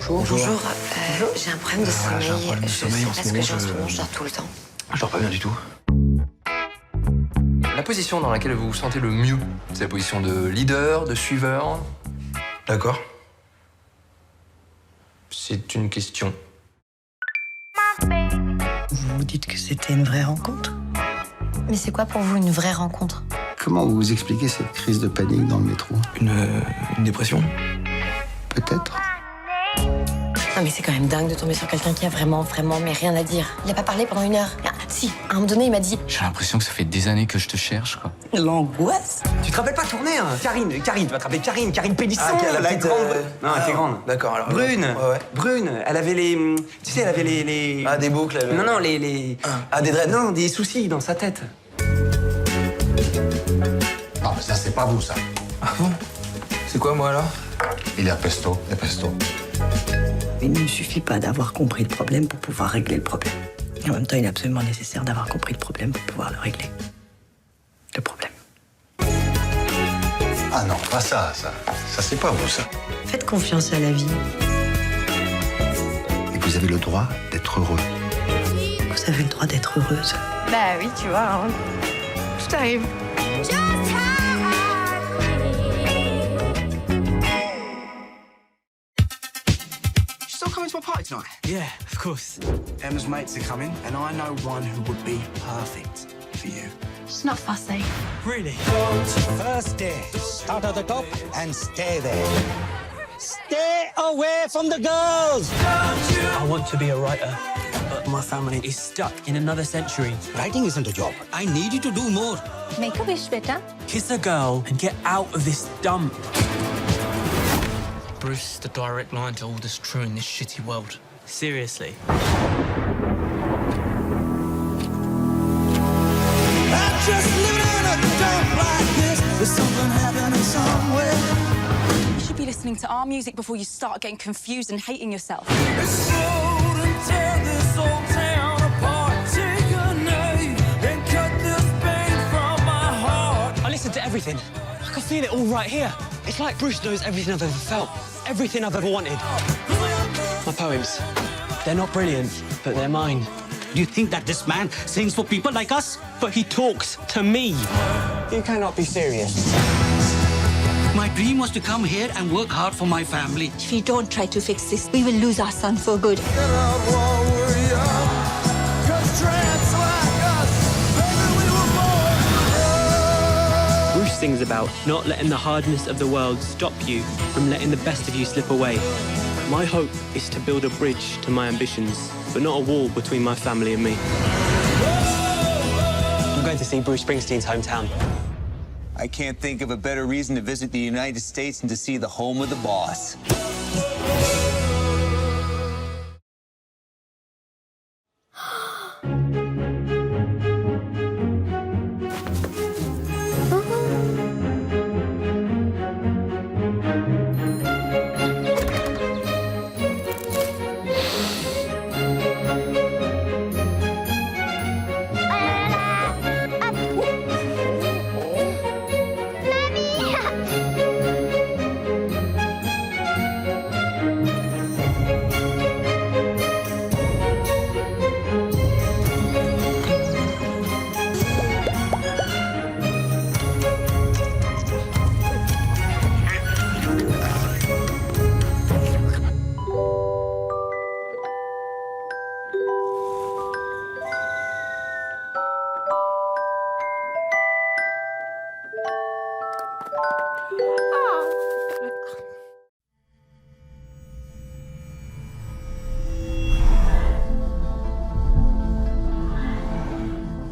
Bonjour. J'ai un problème de sommeil. J'ai un problème de sommeil en ce moment. Je dors tout le temps. Je dors pas bien du tout. La position dans laquelle vous vous sentez le mieux, c'est la position de leader, de suiveur. D'accord. C'est une question. Vous dites que c'était une vraie rencontre? Mais c'est quoi pour vous une vraie rencontre? Comment vous expliquez cette crise de panique dans le métro? Une dépression? Peut-être. Non mais c'est quand même dingue de tomber sur quelqu'un qui a vraiment mais rien à dire. Il a pas parlé pendant 1 heure. Ah, si, à un moment donné, il m'a dit... J'ai l'impression que ça fait des années que je te cherche, quoi. L'angoisse. Tu te rappelles pas tourner, hein? Karine, tu vas te rappeler Karine Pélisson. Ah, qui a la tête, grande. Non, elle était grande. D'accord, alors. Brune. Ouais. Brune. Elle avait les. Tu sais, elle avait les. Ah, des boucles. Non, les. Ah, des dreads. Non, des soucis dans sa tête. Non, mais ça, c'est pas vous, ça. Ah bon? C'est quoi, moi, alors? Il est à pesto, Il ne suffit pas d'avoir compris le problème pour pouvoir régler le problème. Et en même temps, il est absolument nécessaire d'avoir compris le problème pour pouvoir le régler. Le problème. Ah non, pas ça. Ça, c'est pas vous, ça. Faites confiance à la vie. Et vous avez le droit d'être heureux. Vous avez le droit d'être heureuse. Bah oui, tu vois, hein. Tout arrive. Still coming to my party tonight? Yeah, of course. Emma's mates are coming, and I know one who would be perfect for you. She's not fussy. Really? First day, start at the top and stay there. Stay away from the girls! I want to be a writer, but my family is stuck in another century. Writing isn't a job. I need you to do more. Make a wish, beta. Kiss a girl and get out of this dump. Bruce, the direct line to all that's true in this shitty world. Seriously. I'm just living in a dump like this. There's something happening somewhere. You should be listening to our music before you start getting confused and hating yourself. I listen to everything. I can feel it all right here. It's like Bruce knows everything I've ever felt, everything I've ever wanted. My poems, they're not brilliant, but they're mine. Do you think that this man sings for people like us? But he talks to me. You cannot be serious. My dream was to come here and work hard for my family. If you don't try to fix this, we will lose our son for good. Bruce sings about not letting the hardness of the world stop you from letting the best of you slip away. My hope is to build a bridge to my ambitions, but not a wall between my family and me. I'm going to see Bruce Springsteen's hometown. I can't think of a better reason to visit the United States than to see the home of the boss.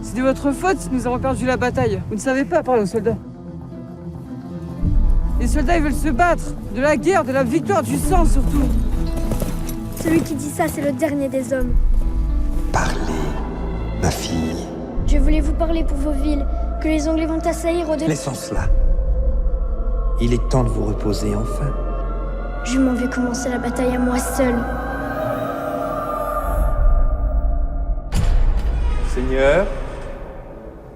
C'est de votre faute si nous avons perdu la bataille. Vous ne savez pas parler aux soldats. Les soldats, ils veulent se battre. De la guerre, de la victoire, du sang surtout. Celui qui dit ça, c'est le dernier des hommes. Parlez, ma fille. Je voulais vous parler pour vos villes, que les Anglais vont assaillir au-delà. Laissons cela. Il est temps de vous reposer enfin. Je m'en vais commencer la bataille à moi seule. Seigneur,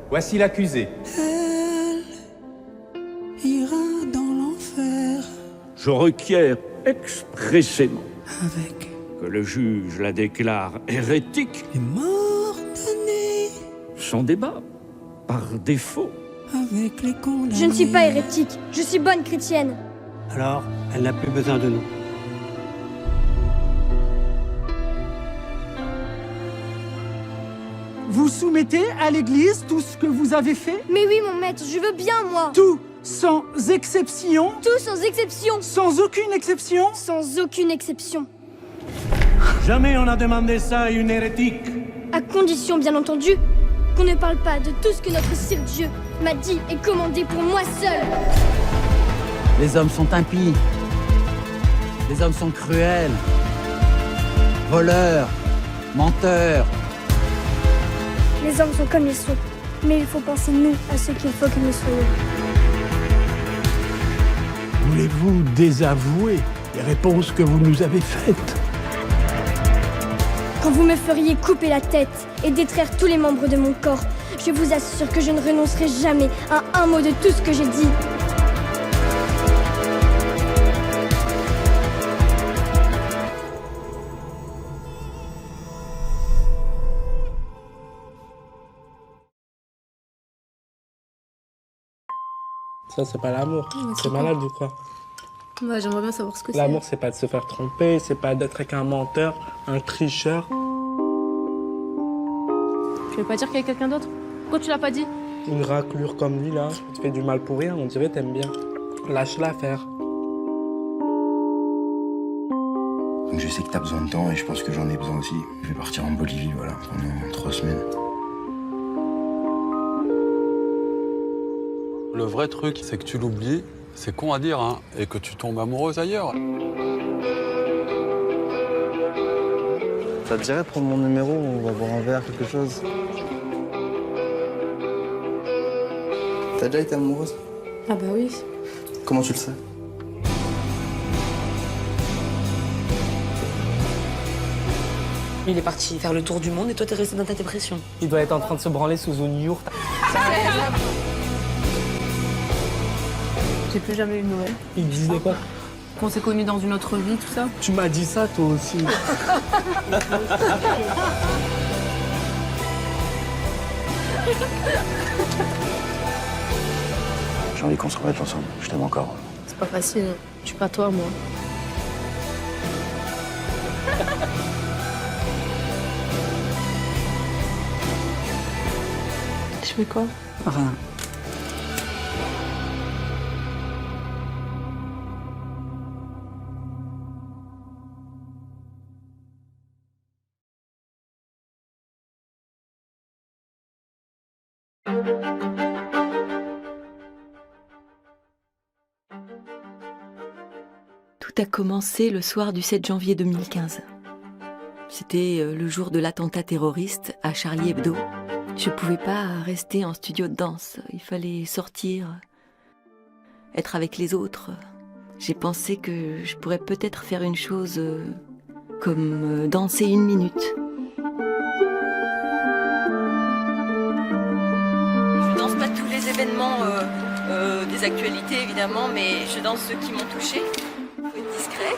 voici l'accusé. Elle ira dans l'enfer Je requiers expressément avec que le juge la déclare hérétique les morts damnés, sans débat, par défaut. avec les condamnés. Je ne suis pas hérétique, je suis bonne chrétienne. Alors, elle n'a plus besoin de nous. Vous soumettez à l'Église tout ce que vous avez fait? Mais oui, mon maître, je veux bien, moi. Tout, sans exception? Tout sans exception. Sans aucune exception? Sans aucune exception. Jamais on n'a demandé ça à une hérétique. À condition, bien entendu, qu'on ne parle pas de tout ce que notre sire Dieu m'a dit et commandé pour moi seul. Les hommes sont impies. Les hommes sont cruels. Voleurs. Menteurs. Les hommes sont comme ils sont, mais il faut penser, nous, à ce qu'il faut que nous soyons. Voulez-vous désavouer les réponses que vous nous avez faites? Quand vous me feriez couper la tête et détraire tous les membres de mon corps, je vous assure que je ne renoncerai jamais à un mot de tout ce que j'ai dit. Ça, c'est pas l'amour. C'est malade ou quoi? Ouais, j'aimerais bien savoir ce que c'est. L'amour, c'est pas de se faire tromper, c'est pas d'être avec un menteur, un tricheur. Tu veux pas dire qu'il y a quelqu'un d'autre? Pourquoi tu l'as pas dit? Une raclure comme lui, là, tu fais du mal pour rien, on dirait t'aimes bien. Lâche-la faire. Donc je sais que t'as besoin de temps et je pense que j'en ai besoin aussi. Je vais partir en Bolivie, voilà, pendant 3 semaines. Le vrai truc, c'est que tu l'oublies, c'est con à dire, hein, et que tu tombes amoureuse ailleurs. Ça te dirait de prendre mon numéro, on va boire un verre, quelque chose? T'as déjà été amoureuse? Ah bah oui. Comment tu le sais? Il est parti faire le tour du monde et toi t'es resté dans ta dépression. Il doit être en train de se branler sous une yourte. J'ai plus jamais eu de nouvelles. Il disait quoi? Qu'on s'est connus dans une autre vie, tout ça. Tu m'as dit ça, toi aussi. J'ai envie qu'on se remette ensemble, je t'aime encore. C'est pas facile. Je suis pas toi, moi. Je fais quoi? Rien. Tout a commencé le soir du 7 janvier 2015. C'était le jour de l'attentat terroriste à Charlie Hebdo. Je ne pouvais pas rester en studio de danse. Il fallait sortir, être avec les autres. J'ai pensé que je pourrais peut-être faire une chose comme danser 1 minute. Je danse pas tous les événements des actualités évidemment, mais je danse ceux qui m'ont touchée. Faut être discret.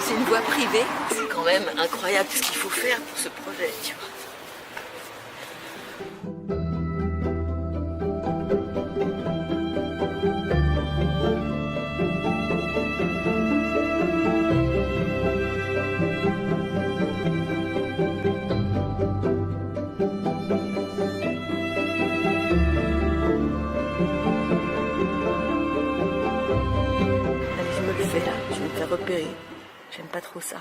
C'est une voix privée. C'est quand même incroyable ce qu'il faut faire pour ce projet, tu vois. Repérer. J'aime pas trop ça.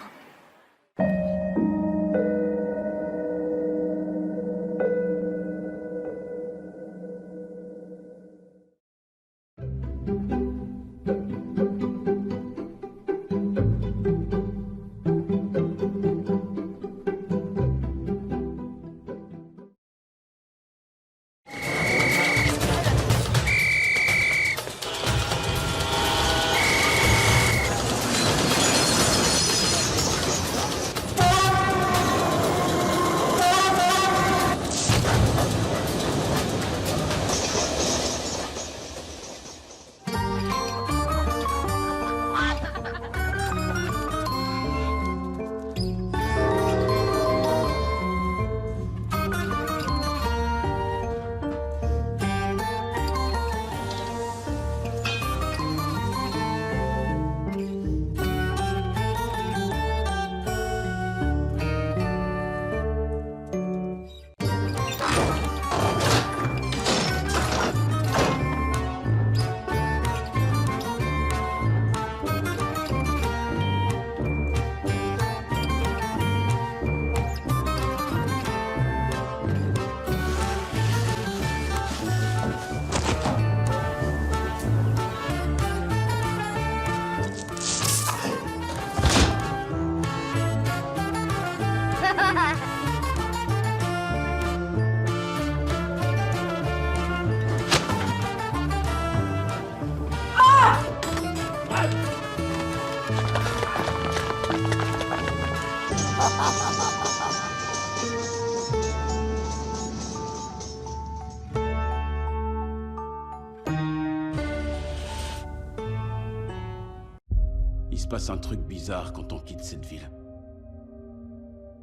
Il se passe un truc bizarre quand on quitte cette ville.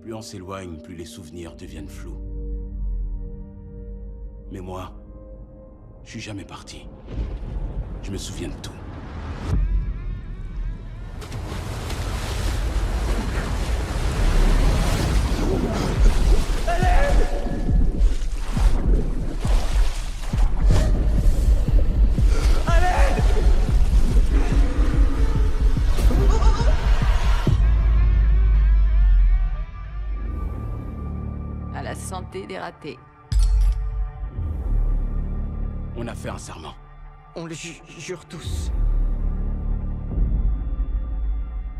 Plus on s'éloigne, plus les souvenirs deviennent flous. Mais moi, je suis jamais parti. Je me souviens de tout. À la santé des ratés. On a fait un serment. On le jure tous.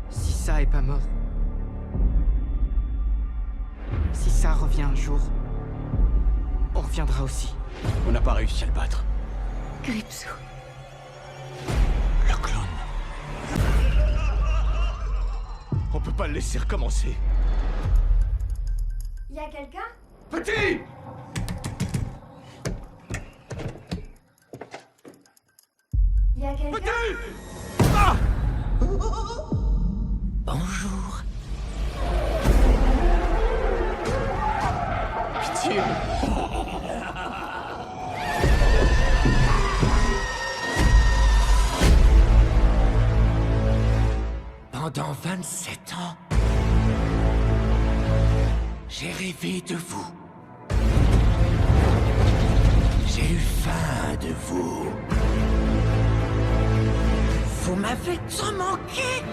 Si ça est pas mort. Si ça revient un jour, on reviendra aussi. On n'a pas réussi à le battre. Gripsou. Le clone. On peut pas le laisser recommencer. Y a quelqu'un? Petit! Y a quelqu'un? Petit! Ah! Bonjour. Pitié! Pendant 27 ans, j'ai rêvé de vous. J'ai eu faim de vous. Vous m'avez tant manqué.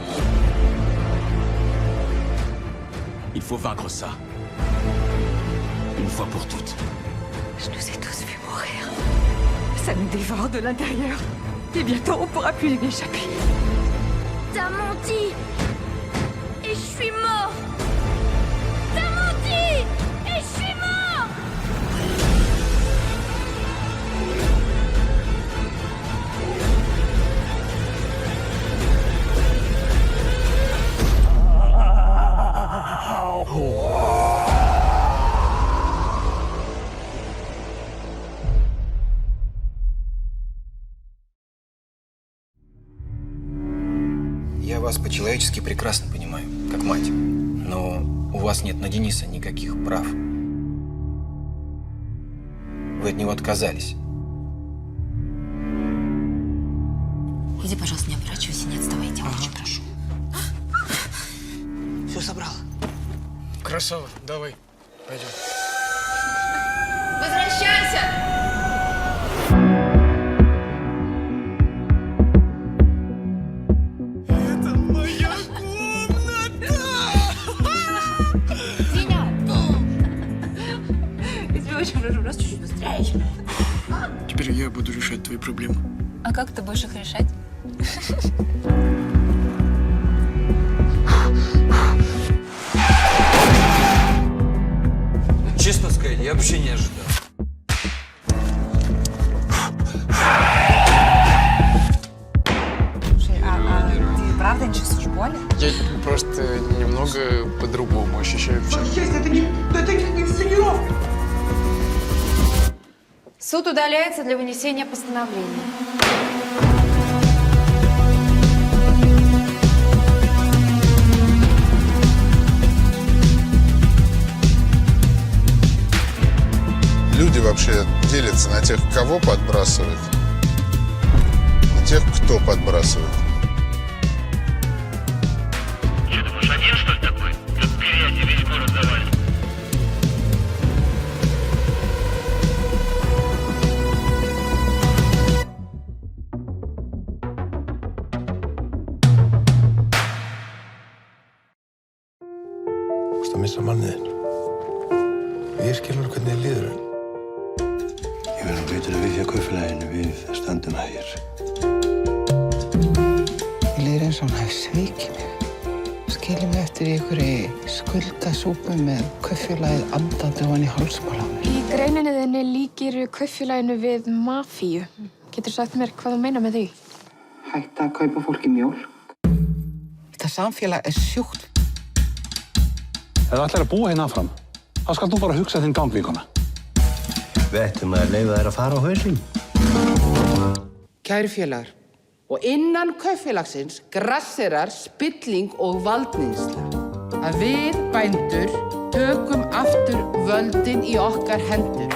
Il faut vaincre ça. Une fois pour toutes. Je nous ai tous vus mourir. Ça nous dévore de l'intérieur. Et bientôt, on pourra plus y échapper. T'as menti! Et je suis mort! T'as menti! Et je suis mort! Я вас по-человечески прекрасно понимаю, как мать. Но у вас нет на Дениса никаких прав. Вы от него отказались. Иди, пожалуйста, не оборачивайся, не отставайте, очень прошу. Все собрал. Красава, давай, пойдем. Возвращайся! Раз чуть-чуть быстрее. Теперь я буду решать твои проблемы. А как ты будешь их решать? Честно сказать, я вообще не ожидал. Слушай, ты правда не чувствуешь боли? Я просто немного по-другому ощущаю все. Это не инсценировка! Суд удаляется для вынесения постановления. Люди вообще делятся на тех, кого подбрасывают, и тех, кто подбрасывает. Что, думаешь, один, что ли, такой? Тут перья весь город завалит. Þú missa manniðin. Ég skilur hvernig líður henn. Ég verður betur að við hjá kaupfélaginu við stöndum hægir. Ég líður eins og hún hafi svikið mig. Skilum eftir í einhverju skuldasúpu með kaupfélagið andandi ofan í hálsmálanum. Í greininni þinni líkir kaupfélaginu við mafíu. Getur sagt mér hvað þú meina með því? Hætta að kaupa fólki mjólk. Þetta samfélag sjúkt. Ef þú ætlar að búa hérna áfram, þá skal þú bara hugsa þinn gangvíkona. Við ættum að leyfa þær að fara á hausinn. Kæru félagar, og innan kaupfélagsins grasserar spilling og valdníðsla. Að við bændur tökum aftur völdin í okkar hendur.